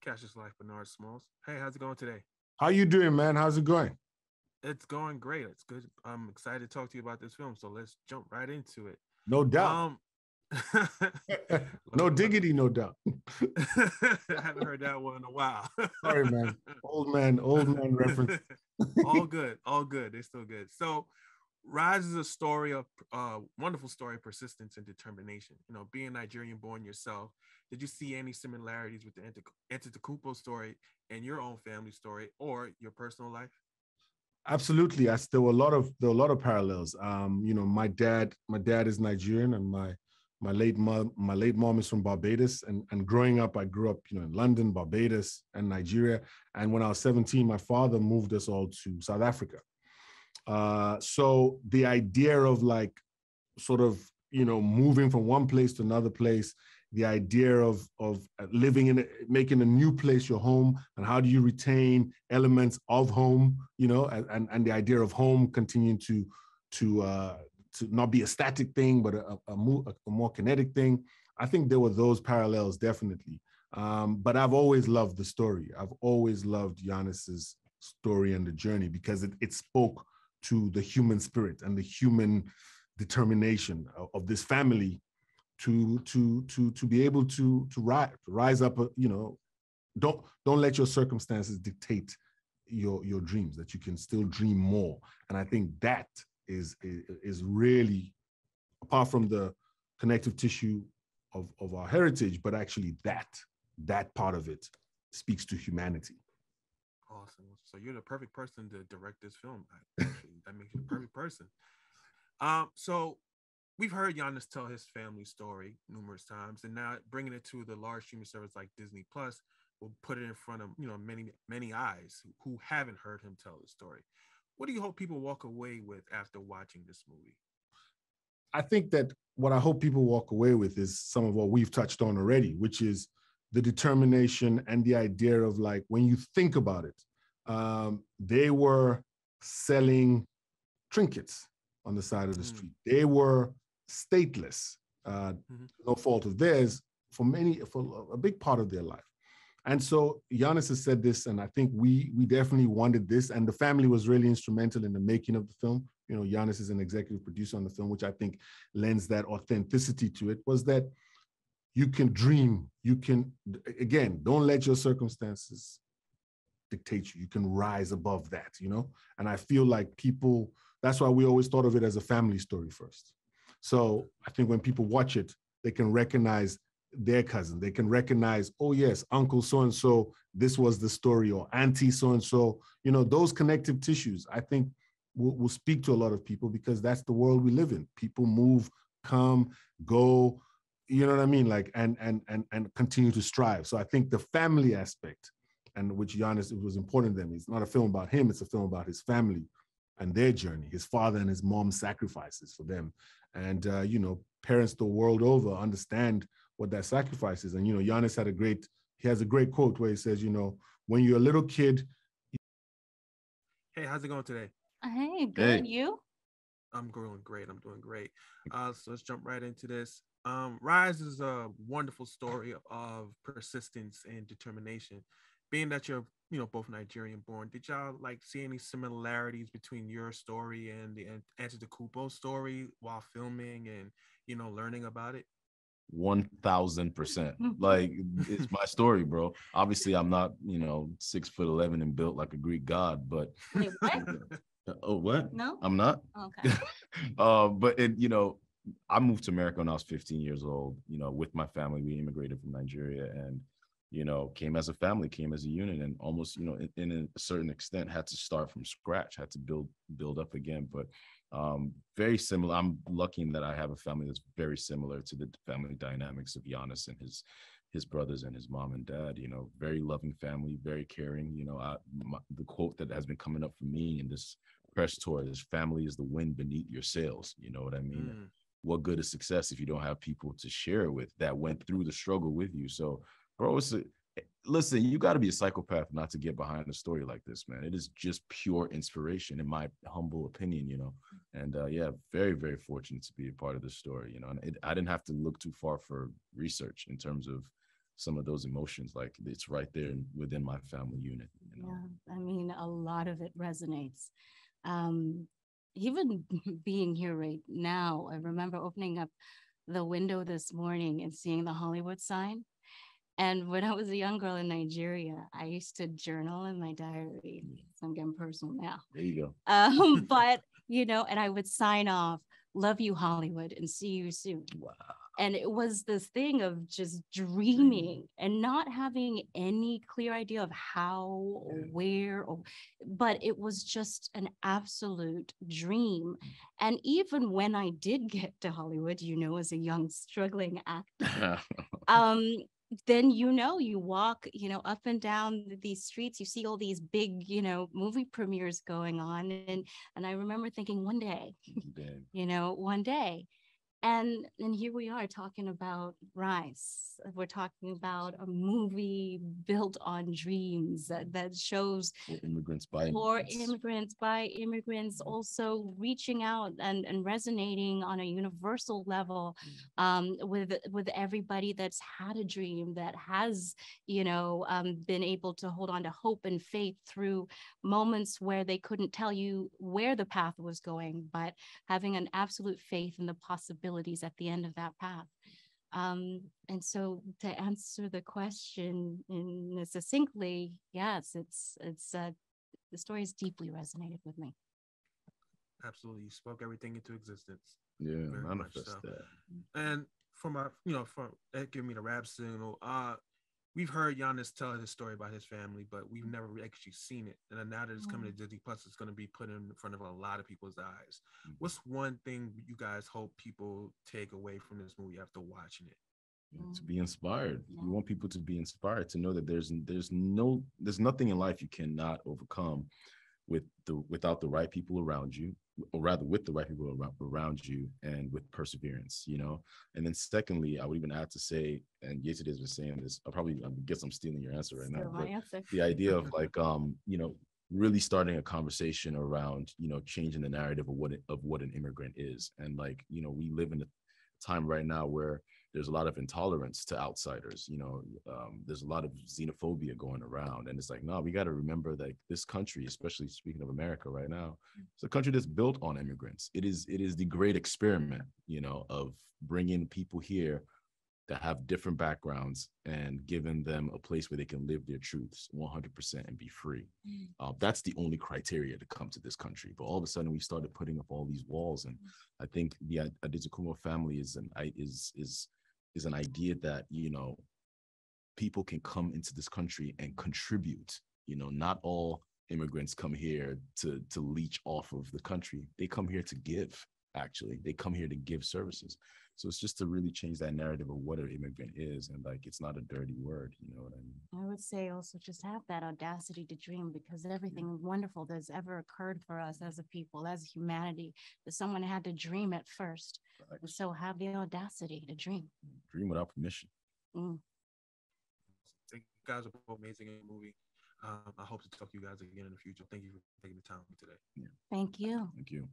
Cassius Life, Bernard Smalls. Hey, how's it going today? How you doing, man? How's it going? It's going great. It's good. I'm excited to talk to you about this film. So let's jump right into it. No doubt. Um, No diggity, no doubt. I haven't heard that one in a while. Sorry, man. Old man reference. All good, all good. They're still good. So, Rise is a story of wonderful story of persistence and determination. Being Nigerian born yourself, did you see any similarities with the Antetokounmpo story and your own family story or your personal life? Absolutely. There were a lot of parallels. My dad is Nigerian, and my late mom is from Barbados. And growing up, I grew up, in London, Barbados, and Nigeria. And when I was 17, my father moved us all to South Africa. So the idea of like sort of, moving from one place to another place, the idea of living making a new place your home, and how do you retain elements of home, and the idea of home continuing to not be a static thing, but a more kinetic thing. I think there were those parallels, definitely. But I've always loved the story. I've always loved Giannis's story and the journey, because it spoke to the human spirit and the human determination of this family to be able to rise up. Don't let your circumstances dictate your dreams. That you can still dream more. And I think that is really, apart from the connective tissue of our heritage, but actually that part of it speaks to humanity. Awesome. So you're the perfect person to direct this film. Actually, that makes you the perfect person. So we've heard Giannis tell his family story numerous times, and now bringing it to the large streaming service like Disney Plus will put it in front of many eyes who haven't heard him tell the story. What do you hope people walk away with after watching this movie? I think that what I hope people walk away with is some of what we've touched on already, which is the determination and the idea of, like, when you think about it, they were selling trinkets on the side of the street. They were stateless, no fault of theirs, for a big part of their life. And so Giannis has said this, and I think we definitely wanted this, and the family was really instrumental in the making of the film. Giannis is an executive producer on the film, which I think lends that authenticity to it, was that you can dream. You can, again, don't let your circumstances dictate you. You can rise above that, And I feel like people, that's why we always thought of it as a family story first. So I think when people watch it, they can recognize their cousin. They can recognize, oh yes, uncle so-and-so, this was the story, or auntie so-and-so. Those connective tissues, I think, will speak to a lot of people, because that's the world we live in. People move, come, go, you know what I mean? Like, and continue to strive. So I think the family aspect, and which Giannis, it was important to them. It's not a film about him, it's a film about his family and their journey, his father and his mom's sacrifices for them. And, parents the world over understand what that sacrifice is. And, Giannis has a great quote where he says, when you're a little kid. Hey, how's it going today? Hey, good. Hey. You? I'm doing great. So let's jump right into this. Rise is a wonderful story of persistence and determination. Being that you're, both Nigerian born, did y'all see any similarities between your story and the Antetokounmpo story while filming and, learning about it? 1000%. Like, it's my story, bro. Obviously, I'm not, 6'11" and built like a Greek god, but wait, what? Oh, what? No, I'm not. Okay. But I moved to America when I was 15 years old. With my family, we immigrated from Nigeria, and came as a family, came as a unit, and almost, in a certain extent, had to start from scratch, had to build up again. But very similar. I'm lucky in that I have a family that's very similar to the family dynamics of Giannis and his brothers and his mom and dad. Very loving family, very caring. The quote that has been coming up for me in this press tour is, family is the wind beneath your sails. You know what I mean? What good is success if you don't have people to share it with that went through the struggle with you? So, bro, listen, you got to be a psychopath not to get behind a story like this, man. It is just pure inspiration, in my humble opinion, And yeah, very, very fortunate to be a part of this story, And I didn't have to look too far for research in terms of some of those emotions. Like it's right there within my family unit. You know? Yeah, I mean, a lot of it resonates. Even being here right now, I remember opening up the window this morning and seeing the Hollywood sign. And when I was a young girl in Nigeria, I used to journal in my diary. So I'm getting personal now. There you go. But, and I would sign off, love you, Hollywood, and see you soon. Wow. And it was this thing of just dreaming and not having any clear idea of how or where, but it was just an absolute dream. And even when I did get to Hollywood, as a young struggling actor, then you walk up and down these streets, you see all these big movie premieres going on, and I remember thinking one day one day. And here we are talking about Rise. We're talking about a movie built on dreams that shows immigrants by immigrants, also reaching out and resonating on a universal level with everybody that's had a dream, that has been able to hold on to hope and faith through moments where they couldn't tell you where the path was going, but having an absolute faith in the possibilities at the end of that path. And so to answer the question succinctly, yes, it's the story has deeply resonated with me. Absolutely. You spoke everything into existence. Yeah, manifest so. That. And from giving me the rap signal, we've heard Giannis tell his story about his family, but we've never actually seen it. And now that it's coming to Disney Plus, it's going to be put in front of a lot of people's eyes. Mm-hmm. What's one thing you guys hope people take away from this movie after watching it? To be inspired. You want people to be inspired, to know that there's nothing in life you cannot overcome without the right people around you, or rather with the right people around you, and with perseverance, And then secondly, I would even add to say, and Yetide has been saying this, I guess I'm stealing your answer right now, but the idea of like, really starting a conversation around, changing the narrative of what an immigrant is. And like, we live in a time right now where there's a lot of intolerance to outsiders. There's a lot of xenophobia going around, and it's like, no, we got to remember that this country, especially speaking of America right now, it's a country that's built on immigrants. It is the great experiment, of bringing people here that have different backgrounds and giving them a place where they can live their truths 100% and be free. That's the only criteria to come to this country. But all of a sudden, we started putting up all these walls, and I think the Antetokounmpo family is an idea that people can come into this country and contribute. Not all immigrants come here to leech off of the country. They come here to give. Actually, they come here to give services. So it's just to really change that narrative of what an immigrant is, and like, it's not a dirty word. You know what I mean? I would say also just have that audacity to dream, because everything wonderful that's ever occurred for us as a people, as humanity, that someone had to dream at first. Right. And so have the audacity to dream. Dream without permission. Thank you guys are both amazing in the movie. I hope to talk to you guys again in the future. Thank you for taking the time today. Thank you. Thank you.